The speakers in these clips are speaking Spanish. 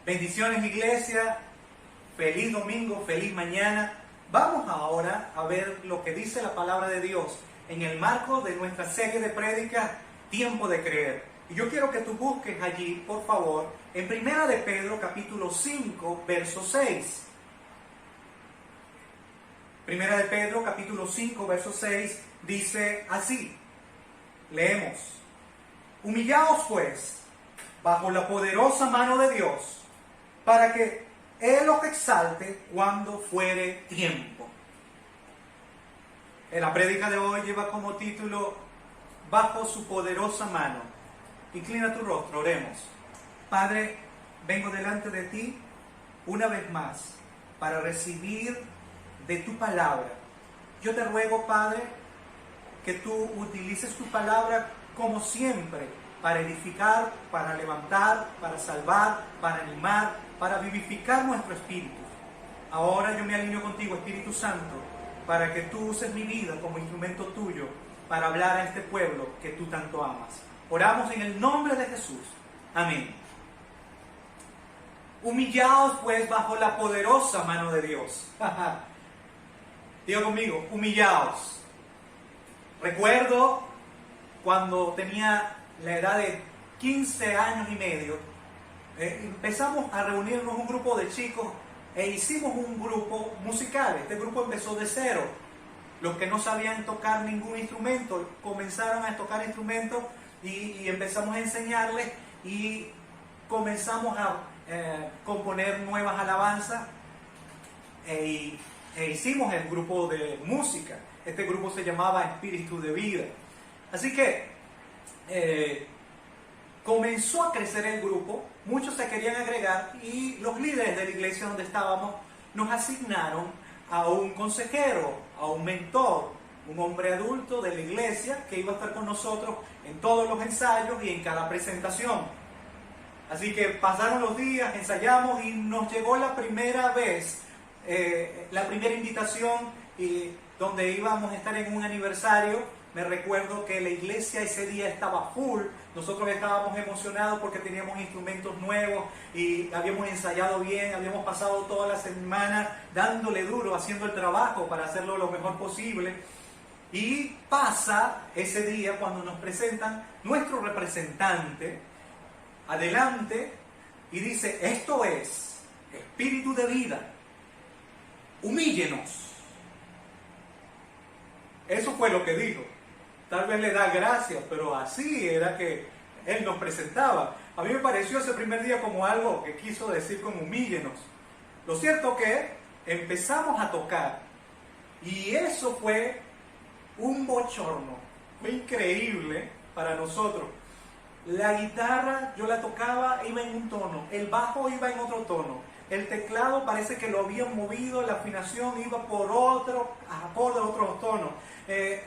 Bendiciones, iglesia. Feliz domingo, feliz mañana. Vamos ahora a ver lo que dice la palabra de Dios en el marco de nuestra serie de prédicas, Tiempo de Creer. Y yo quiero que tú busques allí, por favor, en Primera de Pedro, capítulo 5, verso 6. Primera de Pedro, capítulo 5, verso 6, dice así. Leemos. Humillaos pues, bajo la poderosa mano de Dios, para que Él os exalte cuando fuere tiempo. En la prédica de hoy lleva como título, Bajo su poderosa mano. Inclina tu rostro, oremos. Padre, vengo delante de ti una vez más para recibir de tu palabra. Yo te ruego, Padre, que tú utilices tu palabra como siempre, para edificar, para levantar, para salvar, para animar, para vivificar nuestro espíritu. Ahora yo me alineo contigo, Espíritu Santo, para que tú uses mi vida como instrumento tuyo para hablar a este pueblo que tú tanto amas. Oramos en el nombre de Jesús. Amén. Humillaos pues bajo la poderosa mano de Dios. Diga conmigo, humillaos. Recuerdo cuando tenía la edad de 15 años y medio, empezamos a reunirnos un grupo de chicos e hicimos un grupo musical. Este grupo empezó de cero. Los que no sabían tocar ningún instrumento comenzaron a tocar instrumentos y empezamos a enseñarles y comenzamos a componer nuevas alabanzas e hicimos el grupo de música. Este grupo se llamaba Espíritu de Vida. Así que comenzó a crecer el grupo, muchos se querían agregar y los líderes de la iglesia donde estábamos nos asignaron a un consejero, a un mentor, un hombre adulto de la iglesia que iba a estar con nosotros en todos los ensayos y en cada presentación. Así que pasaron los días, ensayamos y nos llegó la primera vez, la primera invitación donde íbamos a estar en un aniversario. Me recuerdo que la iglesia ese día estaba full, nosotros estábamos emocionados porque teníamos instrumentos nuevos y habíamos ensayado bien, habíamos pasado toda la semana dándole duro, haciendo el trabajo para hacerlo lo mejor posible. Y pasa ese día cuando nos presentan nuestro representante adelante y dice, esto es Espíritu de Vida, humíllenos. Eso fue lo que dijo. Tal vez le da gracias, pero así era que él nos presentaba. A mí me pareció ese primer día como algo que quiso decir como humíllenos. Lo cierto que empezamos a tocar y eso fue un bochorno. Fue increíble para nosotros. La guitarra yo la tocaba, iba en un tono, el bajo iba en otro tono. El teclado parece que lo habían movido, la afinación iba por otro tono.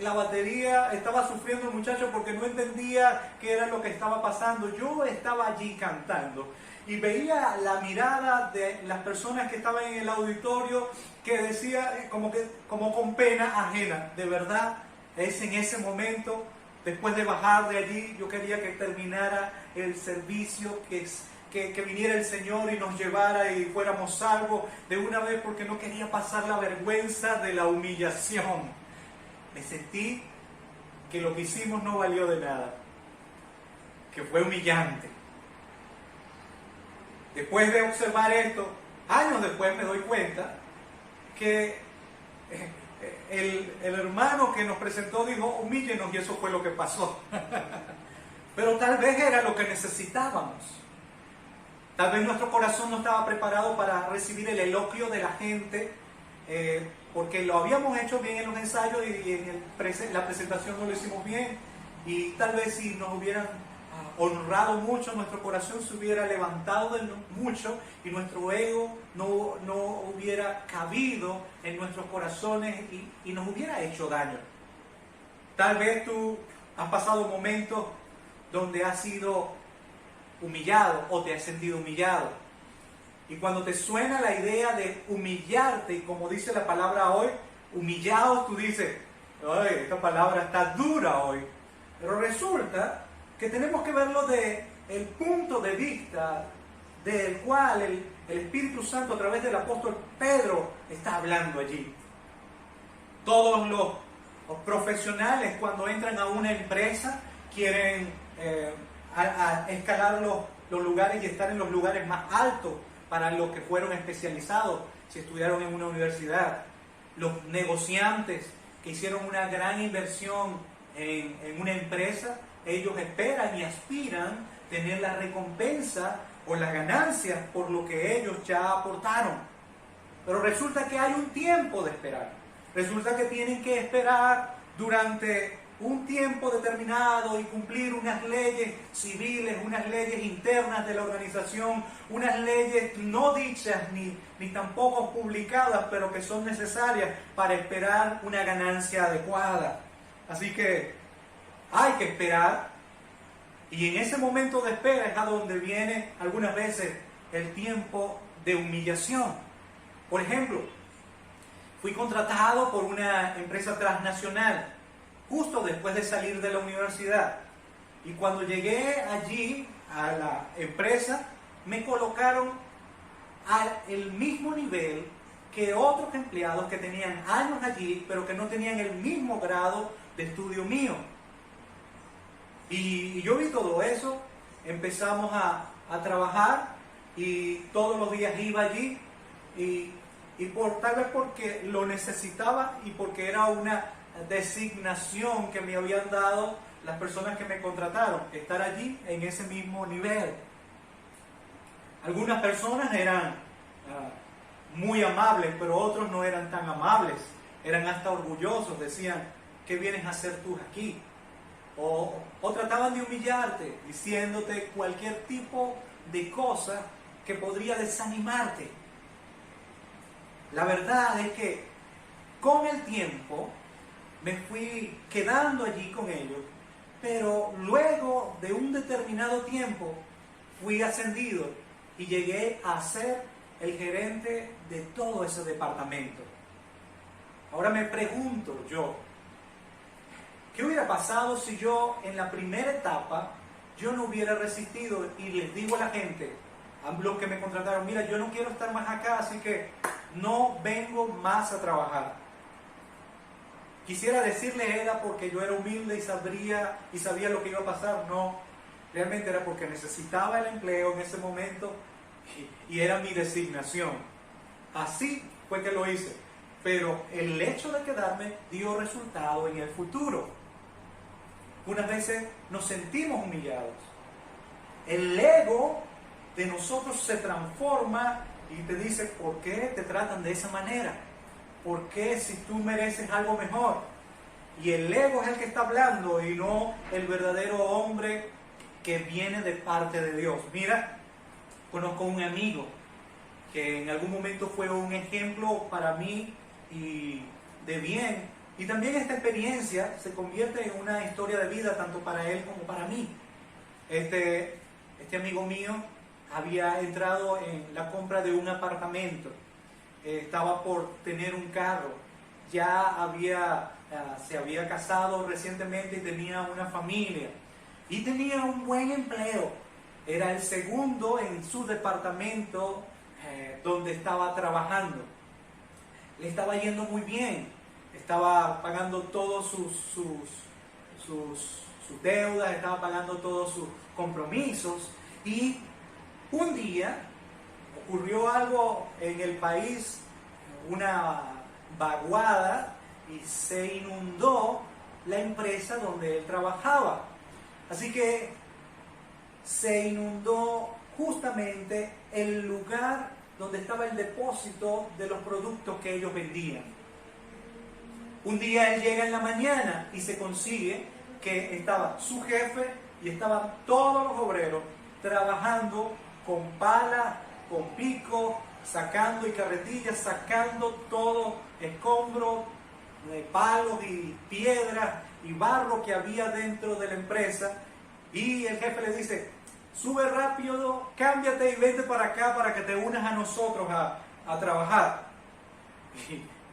La batería estaba sufriendo el muchacho porque no entendía qué era lo que estaba pasando. Yo estaba allí cantando y veía la mirada de las personas que estaban en el auditorio que decía como con pena ajena. De verdad, es en ese momento, después de bajar de allí, yo quería que terminara el servicio, que viniera el Señor y nos llevara y fuéramos salvos de una vez porque no quería pasar la vergüenza de la humillación. Me sentí que lo que hicimos no valió de nada, que fue humillante. Después de observar esto, años después me doy cuenta que el hermano que nos presentó dijo, humíllenos, y eso fue lo que pasó. Pero tal vez era lo que necesitábamos. Tal vez nuestro corazón no estaba preparado para recibir el elogio de la gente, porque lo habíamos hecho bien en los ensayos y en la presentación no lo hicimos bien. Y tal vez si nos hubieran honrado mucho, nuestro corazón se hubiera levantado mucho y nuestro ego no hubiera cabido en nuestros corazones y nos hubiera hecho daño. Tal vez tú has pasado momentos donde has sido humillado o te has sentido humillado. Y cuando te suena la idea de humillarte, y como dice la palabra hoy, humillados, tú dices, ay, esta palabra está dura hoy. Pero resulta que tenemos que verlo desde el punto de vista del cual el Espíritu Santo a través del apóstol Pedro está hablando allí. Todos los profesionales cuando entran a una empresa quieren a escalar los lugares y estar en los lugares más altos para los que fueron especializados, si estudiaron en una universidad. Los negociantes que hicieron una gran inversión en una empresa, ellos esperan y aspiran tener la recompensa o las ganancias por lo que ellos ya aportaron. Pero resulta que hay un tiempo de esperar. Resulta que tienen que esperar durante un tiempo determinado y cumplir unas leyes civiles, unas leyes internas de la organización, unas leyes no dichas ni tampoco publicadas, pero que son necesarias para esperar una ganancia adecuada. Así que hay que esperar, y en ese momento de espera es a donde viene algunas veces el tiempo de humillación. Por ejemplo, fui contratado por una empresa transnacional justo después de salir de la universidad. Y cuando llegué allí a la empresa, me colocaron al mismo nivel que otros empleados que tenían años allí, pero que no tenían el mismo grado de estudio mío. Y yo vi todo eso, empezamos a trabajar y todos los días iba allí y tal vez porque lo necesitaba y porque era una designación que me habían dado las personas que me contrataron, estar allí en ese mismo nivel. Algunas personas eran muy amables, pero otros no eran tan amables, eran hasta orgullosos, decían, ¿qué vienes a hacer tú aquí? O trataban de humillarte, diciéndote cualquier tipo de cosa que podría desanimarte. La verdad es que con el tiempo me fui quedando allí con ellos, pero luego de un determinado tiempo fui ascendido y llegué a ser el gerente de todo ese departamento. Ahora me pregunto yo, ¿qué hubiera pasado si yo en la primera etapa yo no hubiera resistido y les digo a la gente, a los que me contrataron, mira, yo no quiero estar más acá, así que no vengo más a trabajar? Quisiera decirle era porque yo era humilde y sabía lo que iba a pasar. No, realmente era porque necesitaba el empleo en ese momento y era mi designación. Así fue que lo hice. Pero el hecho de quedarme dio resultado en el futuro. Unas veces nos sentimos humillados. El ego de nosotros se transforma y te dice, ¿por qué te tratan de esa manera? ¿Por qué si tú mereces algo mejor? Y el ego es el que está hablando y no el verdadero hombre que viene de parte de Dios. Mira, conozco un amigo que en algún momento fue un ejemplo para mí y de bien. Y también esta experiencia se convierte en una historia de vida tanto para él como para mí. Este amigo mío había entrado en la compra de un apartamento. Estaba por tener un carro, ya se había casado recientemente y tenía una familia y tenía un buen empleo. Era el segundo en su departamento donde estaba trabajando. Le estaba yendo muy bien, estaba pagando todos sus deudas, estaba pagando todos sus compromisos, y un día ocurrió algo en el país, una vaguada, y se inundó la empresa donde él trabajaba. Así que se inundó justamente el lugar donde estaba el depósito de los productos que ellos vendían. Un día él llega en la mañana y se consigue que estaba su jefe y estaban todos los obreros trabajando con pala, con pico, sacando y carretillas, sacando todo escombro de palos y piedras y barro que había dentro de la empresa. Y el jefe le dice, sube rápido, cámbiate y vete para acá para que te unas a nosotros a trabajar.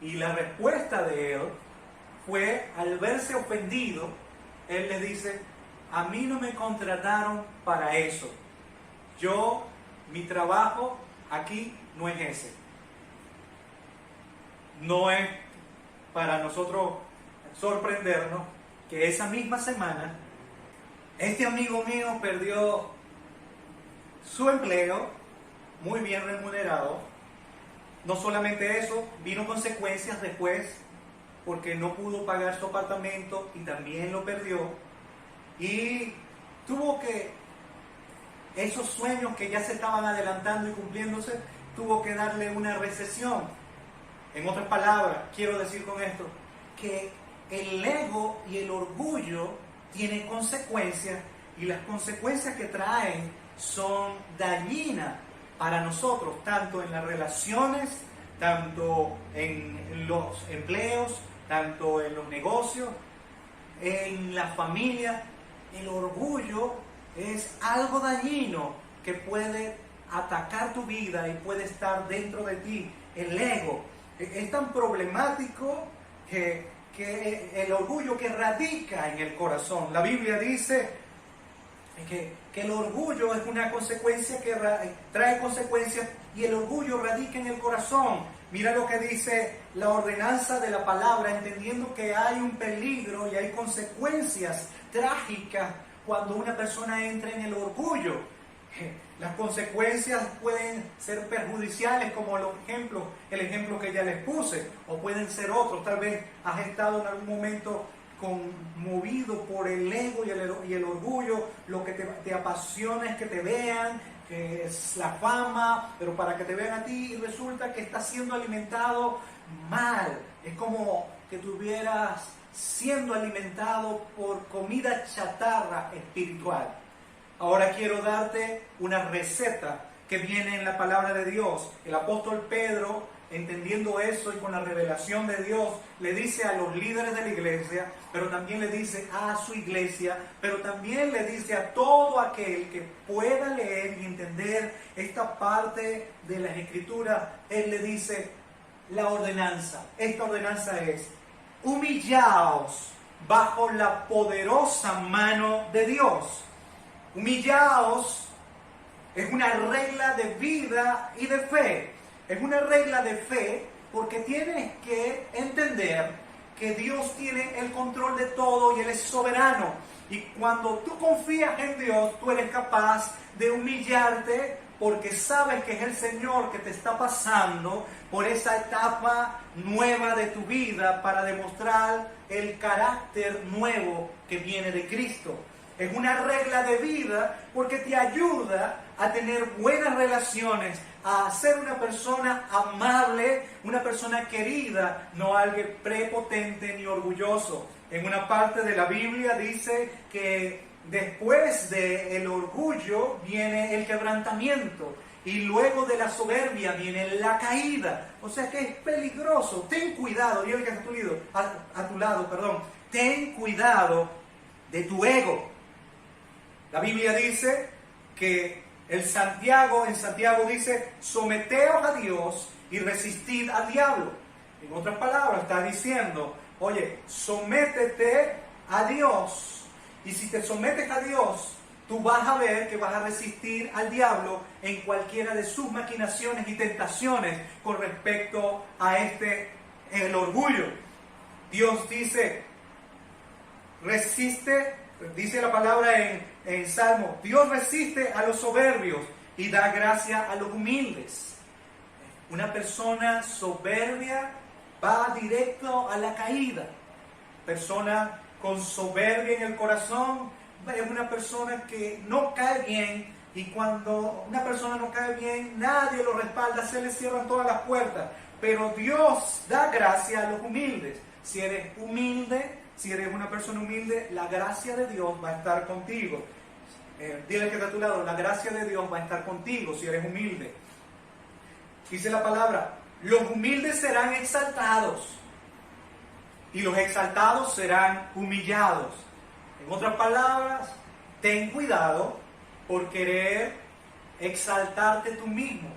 Y la respuesta de él fue, al verse ofendido, él le dice, a mí no me contrataron para eso. Yo Mi trabajo aquí no es ese. No es para nosotros sorprendernos que esa misma semana este amigo mío perdió su empleo, muy bien remunerado. No solamente eso, vino consecuencias después porque no pudo pagar su apartamento y también lo perdió. Y tuvo que, esos sueños que ya se estaban adelantando y cumpliéndose, tuvo que darle una recesión. En otras palabras, quiero decir con esto, que el ego y el orgullo tienen consecuencias, y las consecuencias que traen son dañinas para nosotros, tanto en las relaciones, tanto en los empleos, tanto en los negocios, en la familia. El orgullo es algo dañino que puede atacar tu vida y puede estar dentro de ti. El ego es tan problemático que el orgullo que radica en el corazón. La Biblia dice que el orgullo es una consecuencia que trae consecuencias, y el orgullo radica en el corazón. Mira lo que dice la ordenanza de la palabra, entendiendo que hay un peligro y hay consecuencias trágicas cuando una persona entra en el orgullo. Las consecuencias pueden ser perjudiciales, como el ejemplo que ya les puse, o pueden ser otros. Tal vez has estado en algún momento conmovido por el ego y el orgullo. Lo que te apasiona es que te vean, que es la fama, pero para que te vean a ti, y resulta que estás siendo alimentado mal. Es como que estuvieras siendo alimentado por comida chatarra espiritual. Ahora quiero darte una receta que viene en la palabra de Dios. El apóstol Pedro, entendiendo eso y con la revelación de Dios, le dice a los líderes de la iglesia, pero también le dice a su iglesia, pero también le dice a todo aquel que pueda leer y entender esta parte de las Escrituras. Él le dice la ordenanza. Esta ordenanza es: humillaos bajo la poderosa mano de Dios. Humillaos es una regla de vida y de fe. Es una regla de fe porque tienes que entender que Dios tiene el control de todo y Él es soberano. Y cuando tú confías en Dios, tú eres capaz de humillarte porque sabes que es el Señor que te está pasando por esa etapa nueva de tu vida para demostrar el carácter nuevo que viene de Cristo. Es una regla de vida porque te ayuda a tener buenas relaciones, a ser una persona amable, una persona querida, no alguien prepotente ni orgulloso. En una parte de la Biblia dice que después del orgullo viene el quebrantamiento, y luego de la soberbia viene la caída. O sea que es peligroso. Ten cuidado, y el que está a tu lado, ten cuidado de tu ego. La Biblia dice que en Santiago dice: someteos a Dios y resistid al diablo. En otras palabras, está diciendo: oye, sométete a Dios. Y si te sometes a Dios, tú vas a ver que vas a resistir al diablo en cualquiera de sus maquinaciones y tentaciones con respecto a el orgullo. Dios dice: resiste, dice la palabra en Salmo, Dios resiste a los soberbios y da gracia a los humildes. Una persona soberbia va directo a la caída. Persona con soberbia en el corazón es una persona que no cae bien, y cuando una persona no cae bien, nadie lo respalda, se le cierran todas las puertas. Pero Dios da gracia a los humildes. Si eres humilde, si eres una persona humilde, la gracia de Dios va a estar contigo. Dile que está a tu lado: la gracia de Dios va a estar contigo si eres humilde. Dice la palabra: los humildes serán exaltados y los exaltados serán humillados. En otras palabras, ten cuidado por querer exaltarte tú mismo,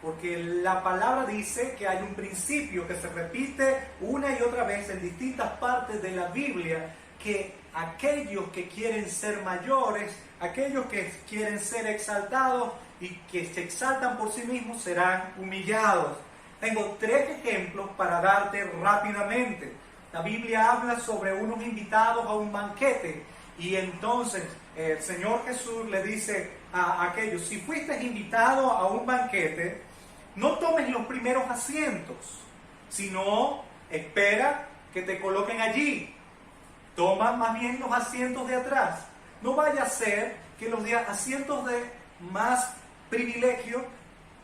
porque la palabra dice que hay un principio que se repite una y otra vez en distintas partes de la Biblia, que aquellos que quieren ser mayores, aquellos que quieren ser exaltados, y que se exaltan por sí mismos serán humillados. Tengo 3 ejemplos para darte rápidamente. La Biblia habla sobre unos invitados a un banquete y entonces el Señor Jesús le dice a aquellos: si fuiste invitado a un banquete, no tomes los primeros asientos, sino espera que te coloquen allí. Toma más bien los asientos de atrás. No vaya a ser que los asientos de más privilegio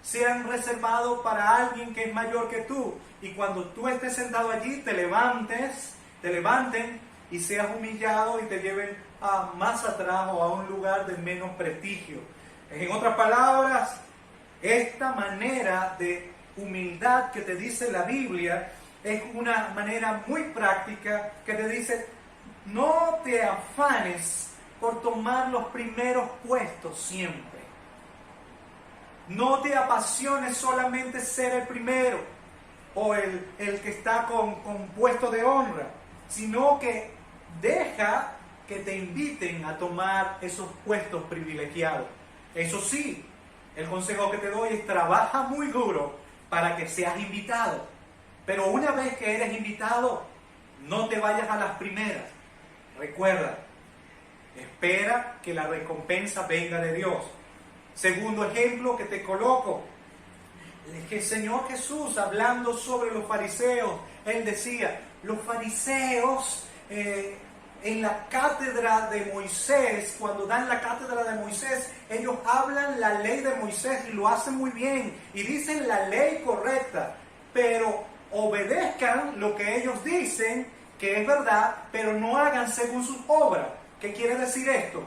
sean reservados para alguien que es mayor que tú. Y cuando tú estés sentado allí, te levanten y seas humillado y te lleven más atrás o a un lugar de menos prestigio. En otras palabras, esta manera de humildad que te dice la Biblia es una manera muy práctica que te dice: no te afanes por tomar los primeros puestos siempre. No te apasiones solamente ser el primero o el que está con puesto de honra, sino que deja que te inviten a tomar esos puestos privilegiados. Eso sí, el consejo que te doy es: trabaja muy duro para que seas invitado. Pero una vez que eres invitado, no te vayas a las primeras. Recuerda, espera que la recompensa venga de Dios. Segundo ejemplo que te coloco, es que el Señor Jesús, hablando sobre los fariseos, Él decía: los fariseos en la cátedra de Moisés, cuando dan la cátedra de Moisés, ellos hablan la ley de Moisés y lo hacen muy bien y dicen la ley correcta, pero obedezcan lo que ellos dicen que es verdad, pero no hagan según sus obras. ¿Qué quiere decir esto?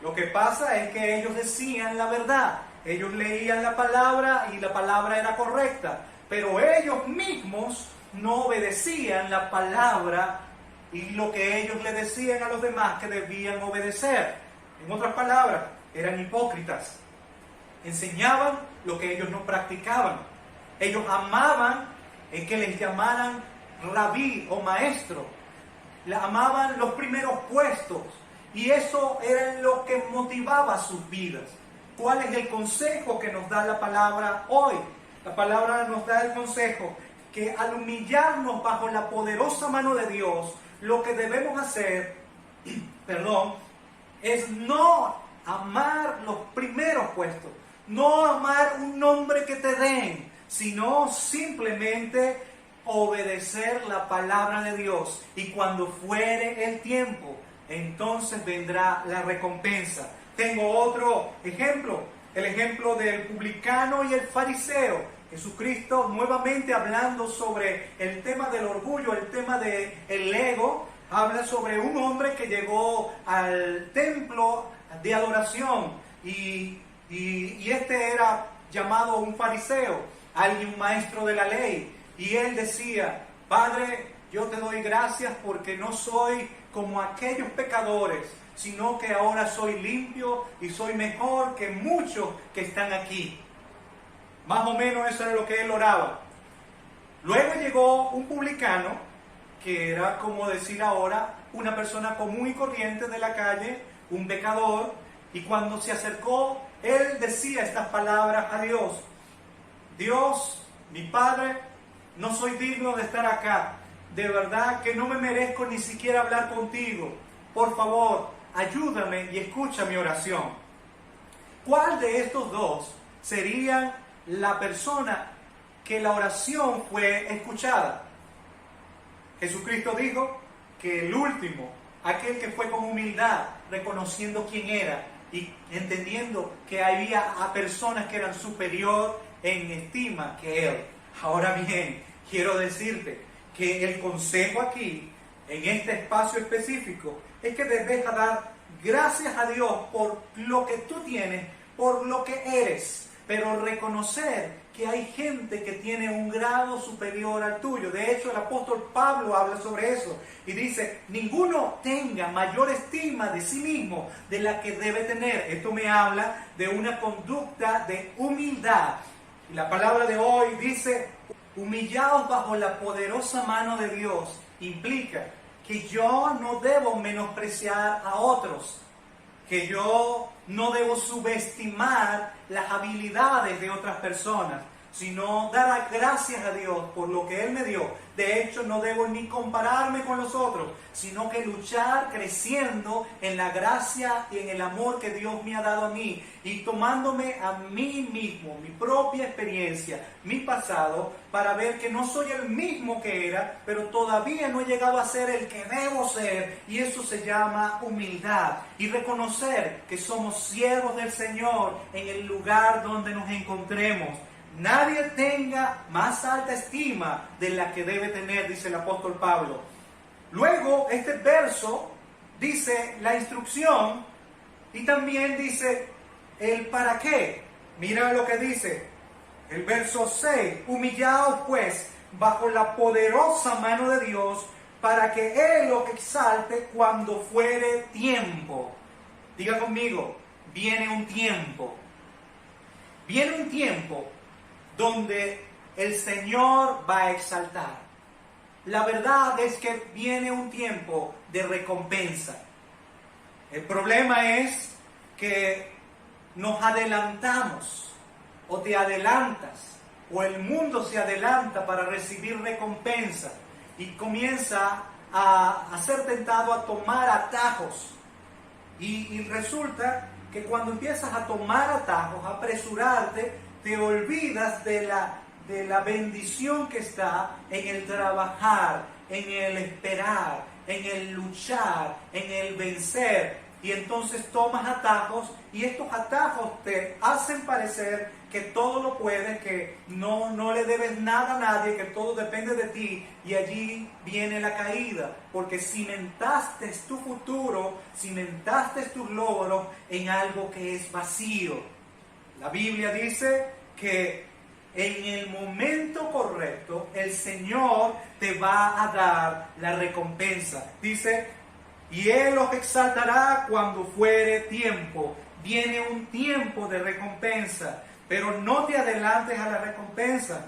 Lo que pasa es que ellos decían la verdad, ellos leían la palabra y la palabra era correcta, pero ellos mismos no obedecían la palabra y lo que ellos le decían a los demás que debían obedecer. En otras palabras, eran hipócritas. Enseñaban lo que ellos no practicaban. Ellos amaban que les llamaran rabí o maestro. Amaban los primeros puestos. Y eso era lo que motivaba sus vidas. ¿Cuál es el consejo que nos da la palabra hoy? La palabra nos da el consejo que al humillarnos bajo la poderosa mano de Dios, lo que debemos hacer, es no amar los primeros puestos, no amar un nombre que te den, sino simplemente obedecer la palabra de Dios. Y cuando fuere el tiempo, entonces vendrá la recompensa. Tengo otro ejemplo, el ejemplo del publicano y el fariseo. Jesucristo, nuevamente hablando sobre el tema del orgullo, el tema del ego, habla sobre un hombre que llegó al templo de adoración y este era llamado un fariseo, alguien maestro de la ley, y él decía: Padre, yo te doy gracias porque no soy como aquellos pecadores, sino que ahora soy limpio y soy mejor que muchos que están aquí. Más o menos eso era lo que él oraba. Luego llegó un publicano, que era como decir ahora una persona común y corriente de la calle, un pecador, y cuando se acercó, él decía estas palabras a Dios: Dios, mi Padre, no soy digno de estar acá. De verdad que no me merezco ni siquiera hablar contigo. Por favor, ayúdame y escucha mi oración. ¿Cuál de estos dos sería la persona que la oración fue escuchada? Jesucristo dijo que el último, aquel que fue con humildad, reconociendo quién era y entendiendo que había a personas que eran superior en estima que él. Ahora bien, quiero decirte que el consejo aquí, en este espacio específico, es que debes dar gracias a Dios por lo que tú tienes, por lo que eres, pero reconocer que hay gente que tiene un grado superior al tuyo. De hecho, el apóstol Pablo habla sobre eso y dice: ninguno tenga mayor estima de sí mismo de la que debe tener. Esto me habla de una conducta de humildad. Y la palabra de hoy dice: humillados bajo la poderosa mano de Dios, implica que yo no debo menospreciar a otros. que yo no debo subestimar las habilidades de otras personas, sino dar gracias a Dios por lo que Él me dio. De hecho, no debo ni compararme con los otros, sino que luchar creciendo en la gracia y en el amor que Dios me ha dado a mí, y tomándome a mí mismo, mi propia experiencia, mi pasado, para ver que no soy el mismo que era, pero todavía no he llegado a ser el que debo ser, y eso se llama humildad, y reconocer que somos siervos del Señor en el lugar donde nos encontremos. Nadie tenga más alta estima de la que debe tener, dice el apóstol Pablo. Luego, este verso dice la instrucción y también dice el para qué. Mira lo que dice el verso 6. Humillaos pues bajo la poderosa mano de Dios, para que Él os exalte cuando fuere tiempo. Diga conmigo, viene un tiempo. Viene un tiempo donde el Señor va a exaltar. La verdad es que viene un tiempo de recompensa. El problema es que nos adelantamos, o te adelantas, o el mundo se adelanta para recibir recompensa y comienza a ser tentado a tomar atajos. Y resulta que cuando empiezas a tomar atajos, a apresurarte, te olvidas de la bendición que está en el trabajar, en el esperar, en el luchar, en el vencer. Y entonces tomas atajos, y estos atajos te hacen parecer que todo lo puedes, que no le debes nada a nadie, que todo depende de ti, y allí viene la caída, porque cimentaste tu futuro, cimentaste tus logros en algo que es vacío. La Biblia dice que en el momento correcto el Señor te va a dar la recompensa. Dice, y Él os exaltará cuando fuere tiempo. Viene un tiempo de recompensa, pero no te adelantes a la recompensa.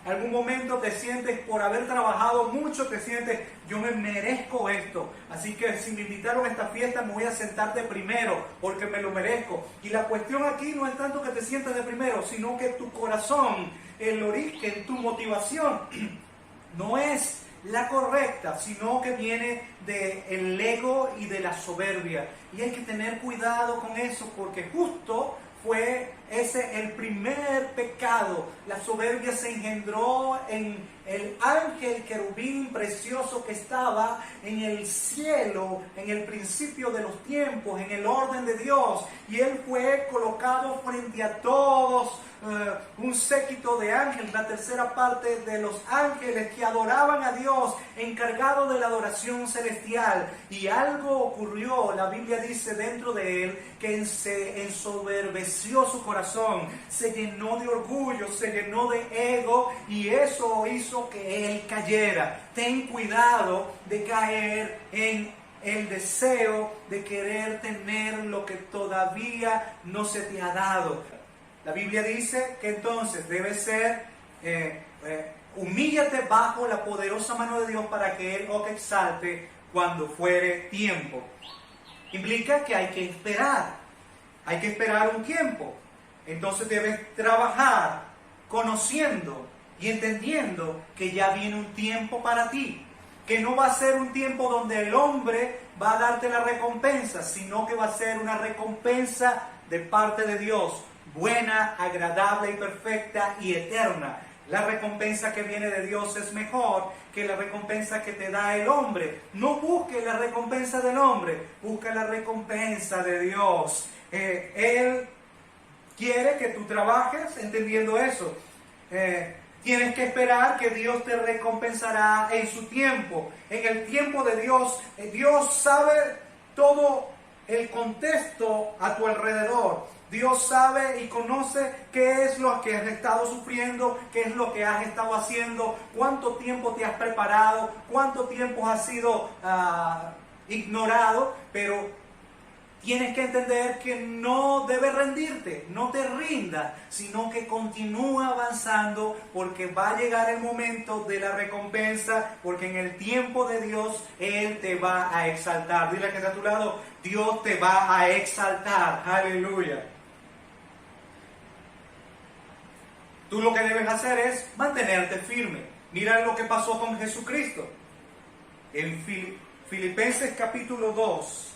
Algún momento te sientes, por haber trabajado mucho, te sientes, yo me merezco esto, así que si me invitaron a esta fiesta me voy a sentar de primero porque me lo merezco. Y la cuestión aquí no es tanto que te sientas de primero, sino que tu corazón, el origen, tu motivación no es la correcta, sino que viene del ego y de la soberbia. Y hay que tener cuidado con eso, porque justo fue ese el primer pecado. La soberbia se engendró en el ángel querubín precioso que estaba en el cielo, en el principio de los tiempos, en el orden de Dios. Y él fue colocado frente a todos un séquito de ángeles, la tercera parte de los ángeles que adoraban a Dios, encargado de la adoración celestial. Y algo ocurrió, la Biblia dice, dentro de él, que se ensoberbeció su corazón, se llenó de orgullo, se llenó de ego, y eso hizo que él cayera. Ten cuidado de caer en el deseo de querer tener lo que todavía no se te ha dado. La Biblia dice que entonces debe ser, humíllate bajo la poderosa mano de Dios para que Él os exalte cuando fuere tiempo. Implica que hay que esperar un tiempo. Entonces debes trabajar conociendo y entendiendo que ya viene un tiempo para ti, que no va a ser un tiempo donde el hombre va a darte la recompensa, sino que va a ser una recompensa de parte de Dios, buena, agradable y perfecta y eterna. La recompensa que viene de Dios es mejor que la recompensa que te da el hombre. No busques la recompensa del hombre, busca la recompensa de Dios. Él quiere que tú trabajes entendiendo eso. Tienes que esperar que Dios te recompensará en su tiempo. En el tiempo de Dios, Dios sabe todo el contexto a tu alrededor. Dios sabe y conoce qué es lo que has estado sufriendo, qué es lo que has estado haciendo, cuánto tiempo te has preparado, cuánto tiempo has sido ignorado, pero Tienes que entender que no debes rendirte, no te rindas, sino que continúa avanzando, porque va a llegar el momento de la recompensa, porque en el tiempo de Dios Él te va a exaltar. Dile que está a tu lado, Dios te va a exaltar. Aleluya. Tú lo que debes hacer es mantenerte firme. Mira lo que pasó con Jesucristo. En Filipenses capítulo 2.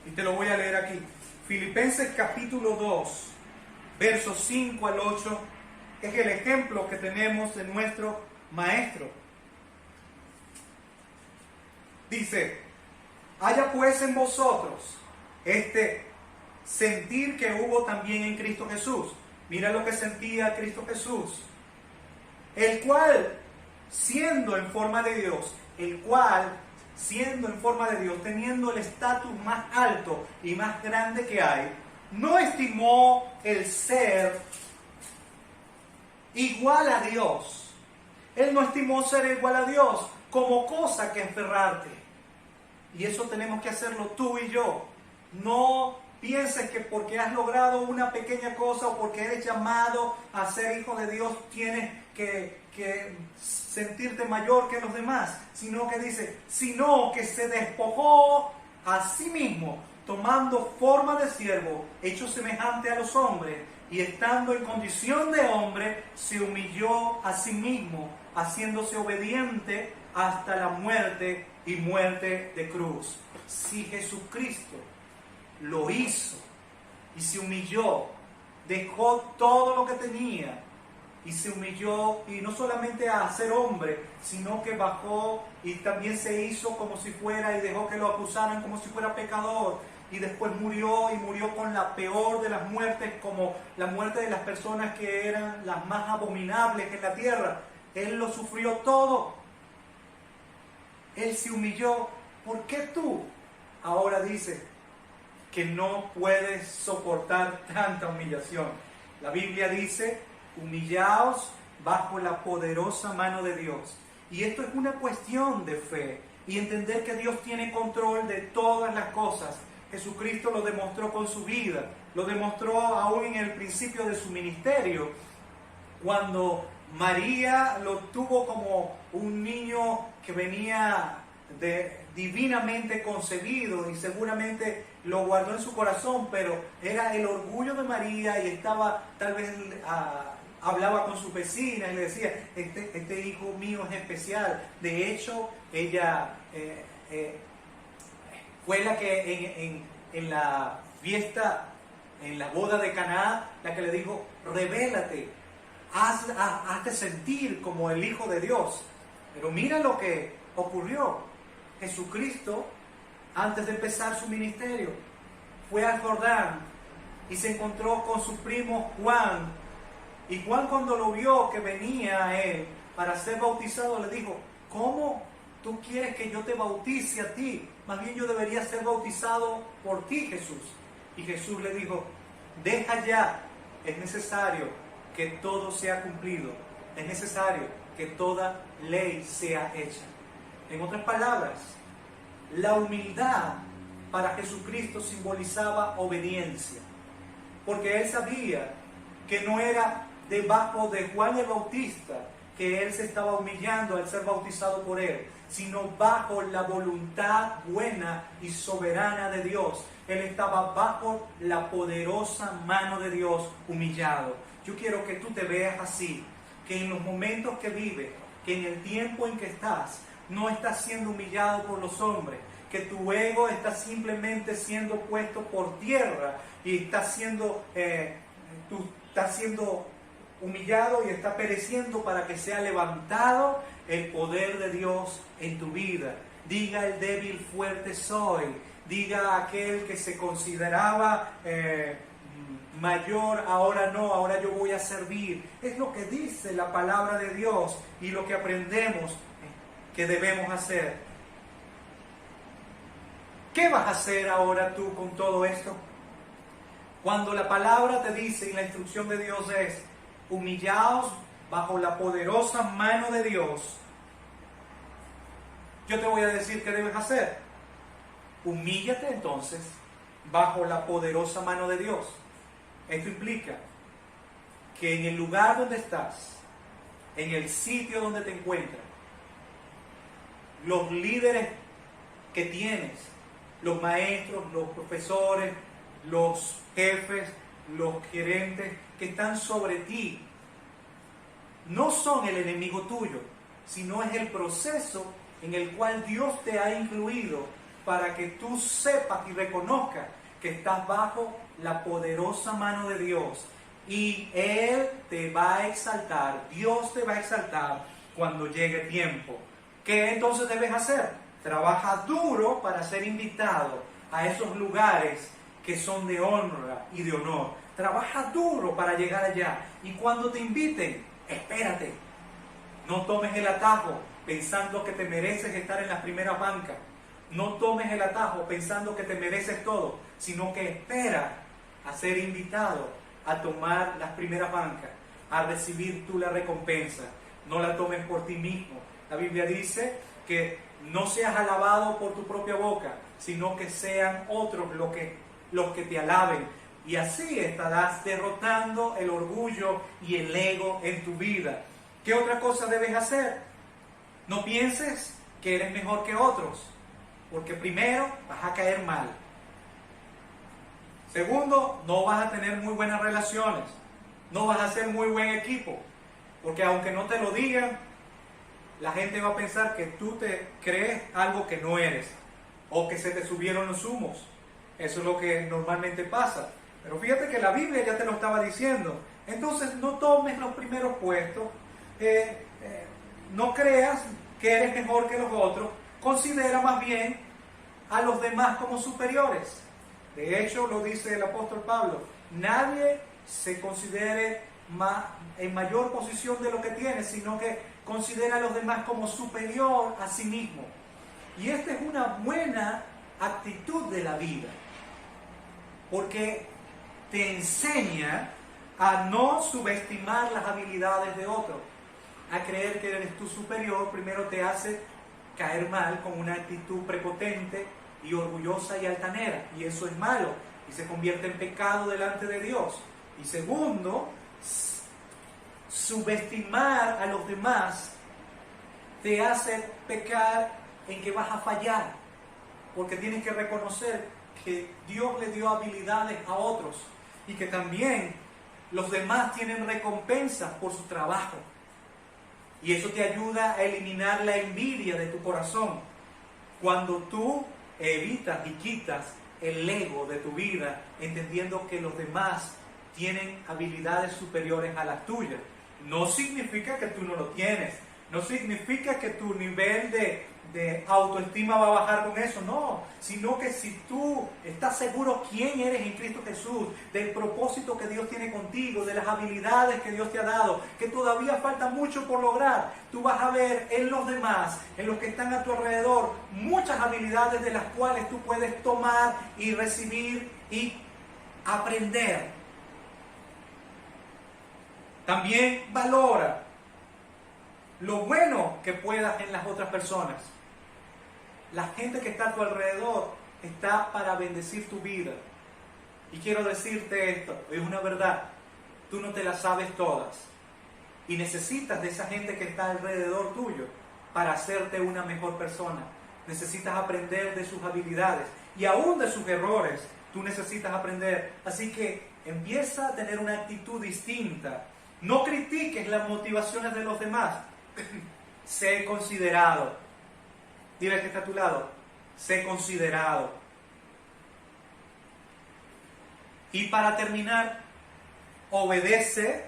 Y te lo voy a leer aquí. Filipenses capítulo 2, versos 5 al 8, es el ejemplo que tenemos de nuestro Maestro. Dice, haya pues en vosotros este sentir que hubo también en Cristo Jesús. Mira lo que sentía Cristo Jesús. El cual, siendo en forma de Dios, teniendo el estatus más alto y más grande que hay, no estimó el ser igual a Dios. Él no estimó ser igual a Dios como cosa que aferrarte. Y eso tenemos que hacerlo tú y yo. No pienses que porque has logrado una pequeña cosa o porque eres llamado a ser hijo de Dios, tienes que sentirte mayor que los demás, sino que dice, sino que se despojó a sí mismo, tomando forma de siervo, hecho semejante a los hombres, y estando en condición de hombre, se humilló a sí mismo, haciéndose obediente hasta la muerte y muerte de cruz. Si Jesucristo lo hizo y se humilló, dejó todo lo que tenía y se humilló, y no solamente a ser hombre, sino que bajó y también se hizo como si fuera, y dejó que lo acusaran como si fuera pecador, y después murió, y murió con la peor de las muertes, como la muerte de las personas que eran las más abominables en la tierra. Él lo sufrió todo. Él se humilló. ¿Por qué tú ahora dices que no puedes soportar tanta humillación? La Biblia dice, humillaos bajo la poderosa mano de Dios. Y esto es una cuestión de fe y entender que Dios tiene control de todas las cosas. Jesucristo lo demostró con su vida, lo demostró aún en el principio de su ministerio, cuando María lo tuvo como un niño que venía divinamente concebido, y seguramente lo guardó en su corazón, pero era el orgullo de María, y estaba tal vez hablaba con sus vecinas y le decía, este hijo mío es especial. De hecho, ella fue la que en la fiesta, en la boda de Caná, la que le dijo, revélate, hazte sentir como el Hijo de Dios. Pero mira lo que ocurrió. Jesucristo, antes de empezar su ministerio, fue al Jordán y se encontró con su primo Juan. Y Juan, cuando lo vio que venía a él para ser bautizado, le dijo, ¿cómo tú quieres que yo te bautice a ti? Más bien yo debería ser bautizado por ti, Jesús. Y Jesús le dijo, deja ya, es necesario que todo sea cumplido, es necesario que toda ley sea hecha. En otras palabras, la humildad para Jesucristo simbolizaba obediencia, porque él sabía que no era debajo de Juan el Bautista que él se estaba humillando al ser bautizado por él, sino bajo la voluntad buena y soberana de Dios. Él estaba bajo la poderosa mano de Dios, humillado. Yo quiero que tú te veas así, que en los momentos que vives, que en el tiempo en que estás, no estás siendo humillado por los hombres, que tu ego está simplemente siendo puesto por tierra y está siendo, tú estás siendo humillado y está pereciendo para que sea levantado el poder de Dios en tu vida. Diga el débil, fuerte soy. Diga aquel que se consideraba mayor, ahora no, ahora yo voy a servir. Es lo que dice la palabra de Dios y lo que aprendemos que debemos hacer. ¿Qué vas a hacer ahora tú con todo esto? Cuando la palabra te dice y la instrucción de Dios es, humillaos bajo la poderosa mano de Dios, yo te voy a decir qué debes hacer. Humíllate entonces bajo la poderosa mano de Dios. Esto implica que en el lugar donde estás, en el sitio donde te encuentras, los líderes que tienes, los maestros, los profesores, los jefes, los gerentes que están sobre ti, no son el enemigo tuyo, sino es el proceso en el cual Dios te ha incluido para que tú sepas y reconozcas que estás bajo la poderosa mano de Dios. Y Él te va a exaltar, Dios te va a exaltar cuando llegue tiempo. ¿Qué entonces debes hacer? Trabaja duro para ser invitado a esos lugares que son de honra y de honor. Trabaja duro para llegar allá. Y cuando te inviten, espérate. No tomes el atajo pensando que te mereces estar en las primeras bancas. No tomes el atajo pensando que te mereces todo, sino que espera a ser invitado a tomar las primeras bancas, a recibir tú la recompensa. No la tomes por ti mismo. La Biblia dice que no seas alabado por tu propia boca, sino que sean otros los que te alaben. Y así estarás derrotando el orgullo y el ego en tu vida. ¿Qué otra cosa debes hacer? No pienses que eres mejor que otros, porque primero vas a caer mal. Segundo, no vas a tener muy buenas relaciones, no vas a ser muy buen equipo, porque aunque no te lo digan, la gente va a pensar que tú te crees algo que no eres, o que se te subieron los humos. Eso es lo que normalmente pasa. Pero fíjate que la Biblia ya te lo estaba diciendo. Entonces no tomes los primeros puestos, no creas que eres mejor que los otros, considera más bien a los demás como superiores. De hecho, lo dice el apóstol Pablo, nadie se considere en mayor posición de lo que tiene, sino que considera a los demás como superior a sí mismo. Y esta es una buena actitud de la vida, porque te enseña a no subestimar las habilidades de otros. A creer que eres tú superior, primero te hace caer mal con una actitud prepotente y orgullosa y altanera, y eso es malo y se convierte en pecado delante de Dios. Y segundo, subestimar a los demás te hace pecar en que vas a fallar, porque tienes que reconocer que Dios le dio habilidades a otros y que también los demás tienen recompensas por su trabajo. Y eso te ayuda a eliminar la envidia de tu corazón. Cuando tú evitas y quitas el ego de tu vida, entendiendo que los demás tienen habilidades superiores a las tuyas. No significa que tú no lo tienes. No significa que tu nivel de autoestima va a bajar con eso, no, sino que si tú estás seguro quién eres en Cristo Jesús, del propósito que Dios tiene contigo, de las habilidades que Dios te ha dado, que todavía falta mucho por lograr, tú vas a ver en los demás, en los que están a tu alrededor, muchas habilidades de las cuales tú puedes tomar y recibir y aprender. También valora lo bueno que puedas en las otras personas. La gente que está a tu alrededor está para bendecir tu vida. Y quiero decirte esto, es una verdad. Tú no te las sabes todas. Y necesitas de esa gente que está alrededor tuyo para hacerte una mejor persona. Necesitas aprender de sus habilidades y aún de sus errores. Tú necesitas aprender. Así que empieza a tener una actitud distinta. No critiques las motivaciones de los demás. Sé considerado. Dile que está a tu lado. Sé considerado. Y para terminar, obedece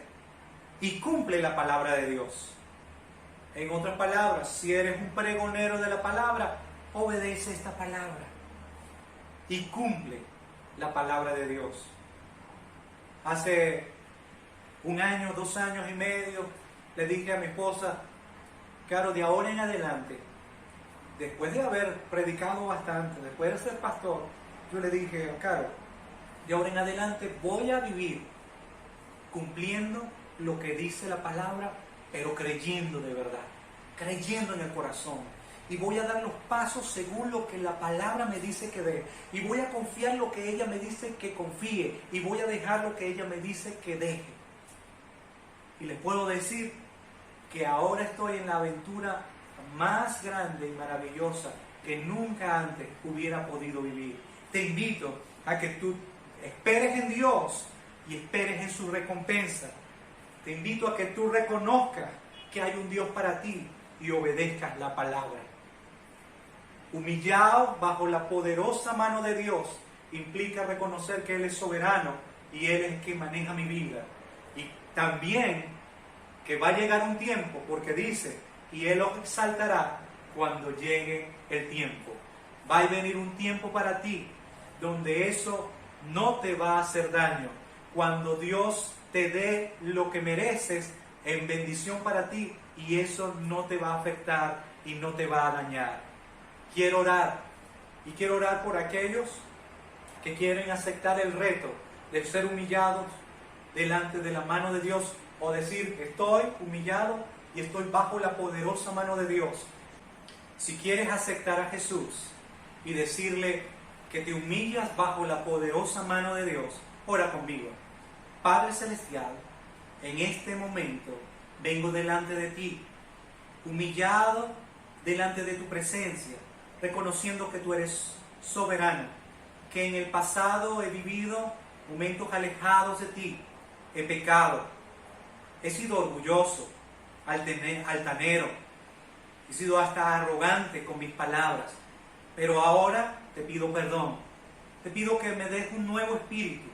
y cumple la palabra de Dios. En otras palabras, si eres un pregonero de la palabra, obedece esta palabra y cumple la palabra de Dios. Hace 1 año, 2 años y medio, le dije a mi esposa, Caro, de ahora en adelante, después de haber predicado bastante, después de ser pastor, yo le dije, Caro, de ahora en adelante voy a vivir cumpliendo lo que dice la palabra, pero creyendo de verdad, creyendo en el corazón. y voy a dar los pasos según lo que la palabra me dice que dé, y voy a confiar lo que ella me dice que confíe, y voy a dejar lo que ella me dice que deje. Y les puedo decir que ahora estoy en la aventura más grande y maravillosa que nunca antes hubiera podido vivir. Te invito a que tú esperes en Dios y esperes en su recompensa. Te invito a que tú reconozcas que hay un Dios para ti y obedezcas la palabra. Humillado bajo la poderosa mano de Dios implica reconocer que Él es soberano y Él es el que maneja mi vida. Y también que va a llegar un tiempo, porque dice, y Él os exaltará cuando llegue el tiempo. Va a venir un tiempo para ti donde eso no te va a hacer daño. Cuando Dios te dé lo que mereces en bendición para ti, y eso no te va a afectar y no te va a dañar. Quiero orar, y quiero orar por aquellos que quieren aceptar el reto de ser humillados delante de la mano de Dios, o decir, estoy humillado y estoy bajo la poderosa mano de Dios. Si quieres aceptar a Jesús y decirle que te humillas bajo la poderosa mano de Dios, ora conmigo. Padre Celestial, en este momento vengo delante de ti, humillado delante de tu presencia, reconociendo que tú eres soberano, que en el pasado he vivido momentos alejados de ti, he pecado, he sido orgulloso, altanero, he sido hasta arrogante con mis palabras, pero ahora te pido perdón, te pido que me des un nuevo espíritu,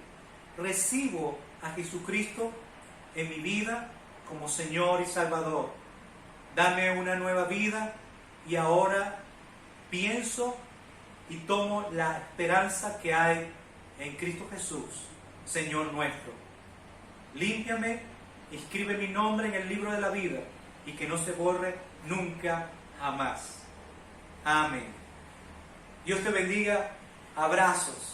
recibo a Jesucristo en mi vida como Señor y Salvador, dame una nueva vida y ahora pienso y tomo la esperanza que hay en Cristo Jesús, Señor nuestro. Límpiame, escribe mi nombre en el libro de la vida y que no se borre nunca jamás. Amén. Dios te bendiga. Abrazos.